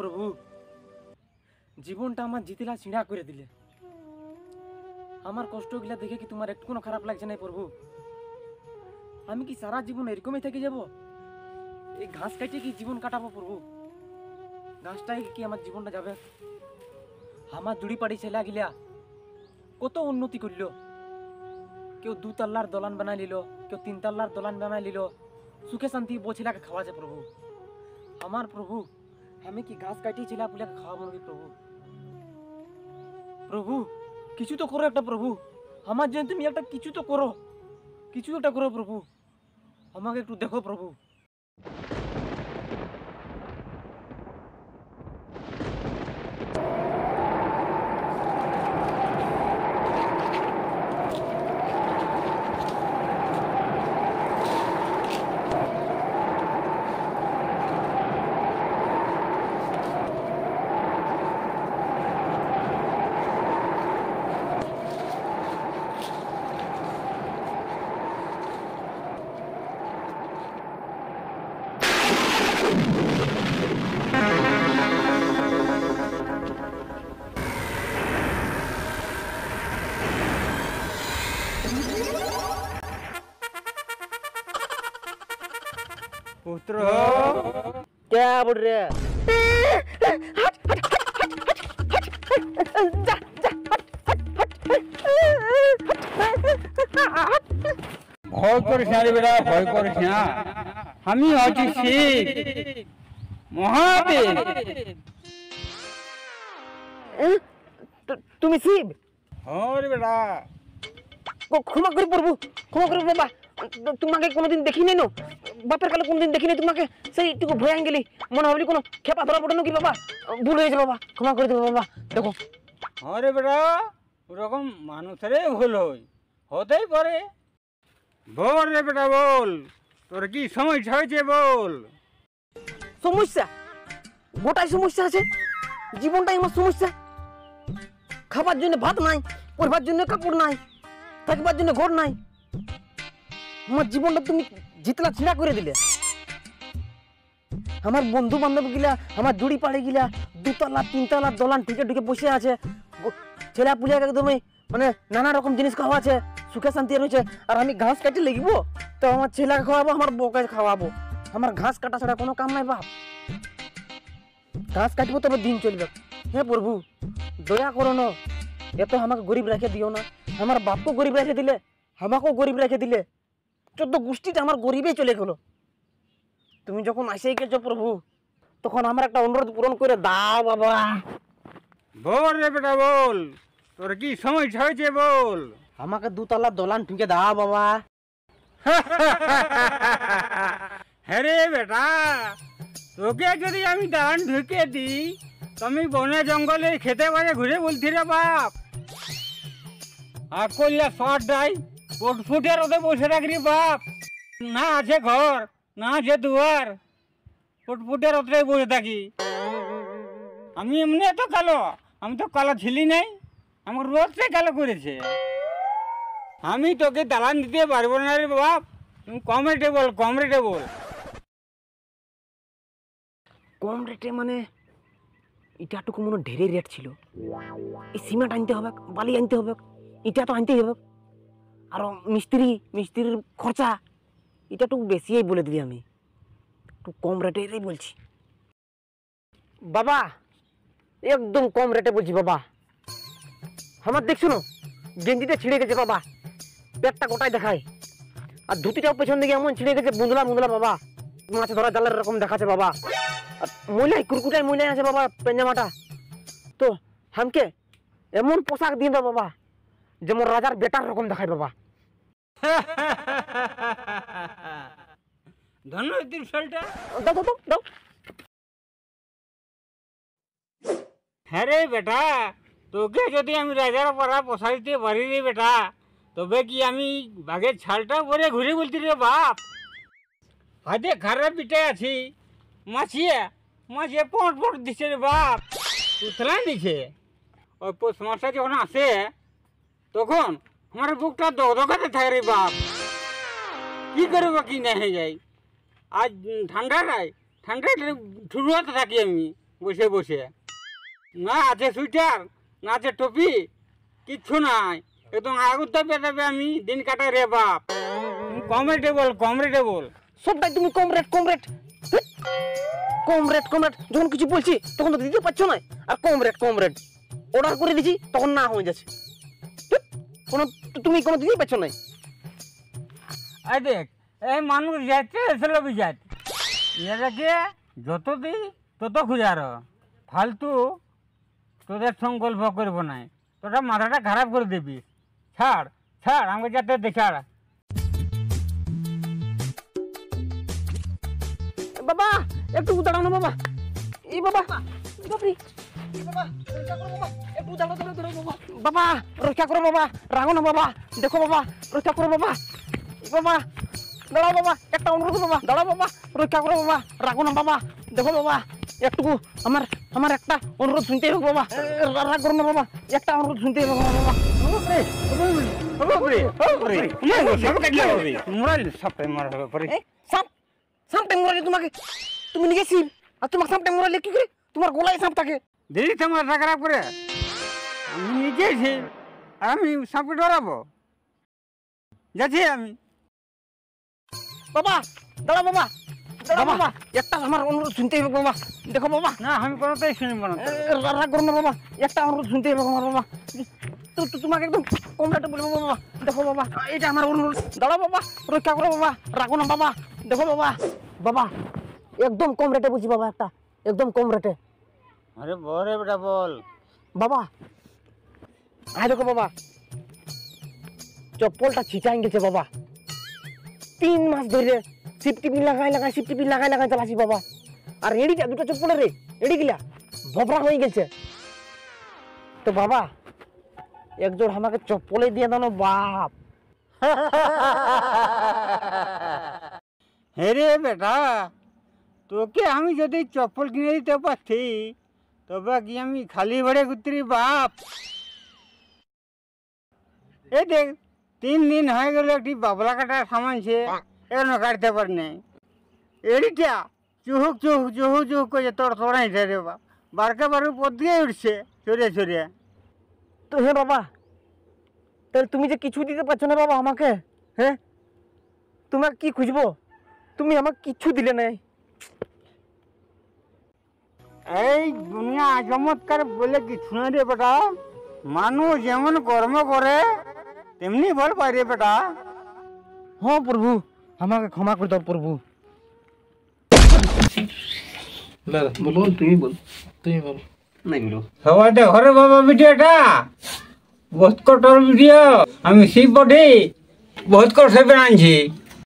প্রভু, জীবনটা আমার জিতিলা ছিঁড়া করে দিলে। আমার কষ্টগুলা দেখে কি তোমার একটু কোনো খারাপ লাগছে না প্রভু? আমি কি সারা জীবন এরকমই থেকে যাব? এই ঘাস কাটিয়ে কি জীবন কাটাবো প্রভু? ঘাসটাই কি আমার জীবনটা যাবে? আমার জুড়ি পাড়ি ছেলা গিলা কত উন্নতি করল। কেউ 2 তল্লার দলান বানাই নিল, কেউ 3 তল্লার দলান বানাই নিল, সুখে শান্তি বছিলাকে খাওয়াছে প্রভু। আমার প্রভু, আমি কি ঘাস কাটিয়ে ছেলা পুলাকে খাওয়াবো নাকি প্রভু? প্রভু কিছু তো করো একটা প্রভু, আমার জন্য তুমি একটা কিছু তো করো, কিছু একটা করো প্রভু, আমাকে একটু দেখো প্রভু। पुत्र क्या बोल रहे हैं? भय करिस ना रे बेटा, भय करिस ना। আমি হচ্ছি শিব মহাদেব। তুমি শিব? হ্যাঁ রে বেটা। ক্ষমা করি প্রভু, ক্ষমা করি বাবা, তোমাকে কোনোদিন দেখি নাই, বাপের কালে কোনোদিন দেখি নাই তোমাকে। সেইটুকু ভয় গেলি, মনে ভাবলি কোনো খেপা ধরা পড়ে নাকি বাবা, ভুল হয়েছে বাবা, ক্ষমা করে দেবো বাবা। দেখো হ্যাঁ রে বেটা, ওরকম মানুষেরই ভুল হয়, হতেই পারে। বল রে বেটা বল, তোর কি সমস্যা হয়েছে বল। সমস্যা? গোটাই সমস্যা আছে, জীবনটাই আমার সমস্যা। খাবার জন্য ভাত নাই, পড়বার জন্য কাপড় নাই, থাকবার জন্য ঘর নাই। আমার জীবনটা তুমি জিতলা ছিঁড়া করে দিলে। আমার বন্ধু বান্ধব গিলা, আমার জুড়ি পাড়ে গিলা 2 তলা 3 তলার দলান ঢুকে ঢুকে বসে আছে, ছেলা পুলিয়া একদমই মানে নানা রকম জিনিস খাওয়া আছে, সুখে শান্তি রয়েছে। আর আমি ঘাস কাটি লেগিব, তো আমার ছেলেকে খাওয়াবো, আমার বউকে খাওয়াবো। আমার ঘাস কাটা ছাড়া কোনো কাম নাই বাপ। ঘাস কাটবো তবে দিন চলবে। হে প্রভু দয়া করো না, এত আমাকে গরিব রেখে দিও না। আমার বাপকে গরিব রেখে দিলে, আমাকেও গরিব রেখে দিলে, 14 গোষ্ঠীটা আমার গরিবেই চলে গেল। তুমি যখন আসেই গেছো প্রভু, তখন আমার একটা অনুরোধ পূরণ করে দাও বাবা। বল রে বেটা বল, তোর কি সমস্যা হয়েছে বল। আমাকে 2 তলার দলান ঠুকে দাও বাবা। হ্যাঁ রে বেটা, তোকে যদি আমি দালান ঢুকে দিই, তুমি বনে জঙ্গলে খেতে পারে ঘুরে বলছি রে বাপ। আর করলে শর্ট ডাই ফুটের ওদের বসে রাখি বাপ, না আছে ঘর না আছে দুয়ার, ফুটফুটের ওতরে বসে থাকি। আমি এমনি এত কালো, আমি তো কালো ছিলি নাই, আমার রোদে কালো করেছে। আমি তোকে দালান দিতে পারবো না রে বাপ, তুমি কম রেটে বল, কম রেটে বল। কম রেটে মানে এটাটুকু মনে ঢেরে রেট ছিল। এই সিমেন্ট আনতে হবে, বালি আনতে হবে, ইটা তো আনতেই হবে, আর মিস্ত্রির খরচা, এটাটুকু বেশিই বলে দিলি। আমি একটু কম রেটেরই বলছি বাবা, একদম কম রেটে বলছি বাবা। আমার দেখছো না গেঞ্জিটা ছিঁড়ে গেছে বাবা, পেটটা গোটাই দেখায়, আর ধুতিটাও পেছন দিকে এমন ছিঁড়ে গেছে, বুঁদলা বুঁদলা বাবা, মাছ ধরা জালের এরকম দেখাচ্ছে বাবা। আর মহিলাই কুরকুটাই মহিলাই আছে বাবা পেঞ্জামাটা। তো আমাকে এমন পোশাক দিন দাও বাবা, যেমন রাজার বেটার রকম দেখায় বাবা। ধন্যবাদ ত্রিশালটা। দাও দাও দাও। হ্যাঁ রে বেটা, তোকে যদি আমি রাজার পাড়া পোশাক দিতে পারি রে বেটা, তবে কি আমি বাঘের ছালটা পরে ঘুরে বলছি রে বাপ। হাতে খারাপ পিঠে আছি, মাছিয়ে পট পট দিছে রে বাপ, উতলাই দিছে। ওই পৌষ মাসটা যখন আসে তখন আমার বুকটা দগদগাতে থাকে রে বাপ, কি করবো কি না হয়ে যায়। আজ ঠান্ডা নাই, ঠান্ডা ঠুরুয়াতে থাকি আমি, বসে বসে। না আছে সুইটার, না আছে টুপি, কিচ্ছু নাই। একদম আগুতে পেটাবে আমি দিন কাটাই রে বাপ। কমরেডেবল কমরেডেবল। সবটাই তুমি কম রেট কম রেট কম রেট কম রেট, যখন কিছু বলছি তখন তো দিতে পারছো না, আর কম রেট অর্ডার করে দিছি তখন না হয়ে যাচ্ছে। ধ্যাৎ, কোনো তুমি কোনো দিতেই পারছো না। এই দেখ, এই মানুষ যাচ্ছে এসে লবি যাচ্ছে, এটাকে যত দিই তত খুঁজার ফালতু তোদের সঙ্গে গল্প করবো না, তোরা মাথাটা খারাপ করে দিবি। ছাড় ছাড়, আমাকে যাতে দেখার। বাবা একটু দাঁড়াও না বাবা, এই বাবা বাপরে, এই বাবা রক্ষা করো বাবা, একটু দাঁড়াও বাবা, বাবা রক্ষা করো বাবা, রাগো না বাবা, দেখো বাবা রক্ষা করো বাবা, এই বাবা দাঁড়াও বাবা, একটা অনুরোধ বাবা, দাঁড়াও বাবা রক্ষা করো বাবা, রাগো না বাবা, দেখো বাবা একটু আমার একটা অনুরোধ শুনতে হবে বাবা, রাগ করো না বাবা, একটা অনুরোধ শুনতে হবে বাবা। সাপটা মোড়ালে তোমাকে, তুমি নিজে শিল আর তোমার সাপটা মোড়ালে কি করে, তোমার গলায় সাপ থাকে। দিদি তো মাথা খারাপ করে, আমি নিজেছি আর আমি সাপে ডরাবো? যাচ্ছি আমি। বাবা দাঁড়া বাবা, দাঁড়া বাবা, একটা আমার অনুরোধ শুনতে হবে বাবা, দেখো বাবা। না আমি কোনোটাই শুনবো না। রাগ করো না বাবা, একটা অনুরোধ শুনতে হবে আমার বাবা, তোমাকে একদম কম রেটে বলবো বাবা, দেখো বাবা এটা আমার অনুরোধ, দাঁড়াও বাবা রক্ষা করো বাবা, রাখো না বাবা, দেখো বাবা, বাবা একদম কম রেটে বলছি বাবা, একটা একদম কম রেটে। আরে বরে বেটা বল বাবা, আয় দেখো বাবা, চপ্পলটা ছিটাই গেছে বাবা, 3 মাস ধরে সিপটিপি লাগাই চালাচ্ছি বাবা, আর এডিটা দুটো চপ্পলে রে এডি গিলা ভবরা হয়ে গেছে, তো বাবা একজোড় আমাকে চপ্পলে দিয়ে দাও বাপ। হেরে বেটা, তোকে আমি যদি চপ্পল কিনে দিতে পারছি তবে কি আমি খালি ভরে ঘুরতে বাপ? এই দেখ 3 দিন হয়ে গেল একটি বাবলা কাটার সামানছে, এখনো কাটতে পারি নাই। এডিটা চুহুক করে তোর তোড়াইছে রে বাপ, বারকে বারু পর দিয়ে উঠছে চড়িয়ে। তো হ্যাঁ বাবা, তাহলে তুমি যে কিছু দিতে পারছো না বাবা আমাকে, হ্যাঁ তোমাকে কি খুঁজবো, তুমি আমাকে কিছু দিলে নাই। এই দুনিয়া চমৎকার বলে কিছু না রে বেটা, মানুষ যেমন কর্ম করে তেমনি ফল পায় রে বেটা। হ্যাঁ প্রভু, আমাকে ক্ষমা করে দাও প্রভু। বল তুমি বল নাই বলো সবাই ঘরে বাবা ভিডিওটা বহুত কটর ভিডিও, আমি শিব বডি বহুত কষ্ট আনছি।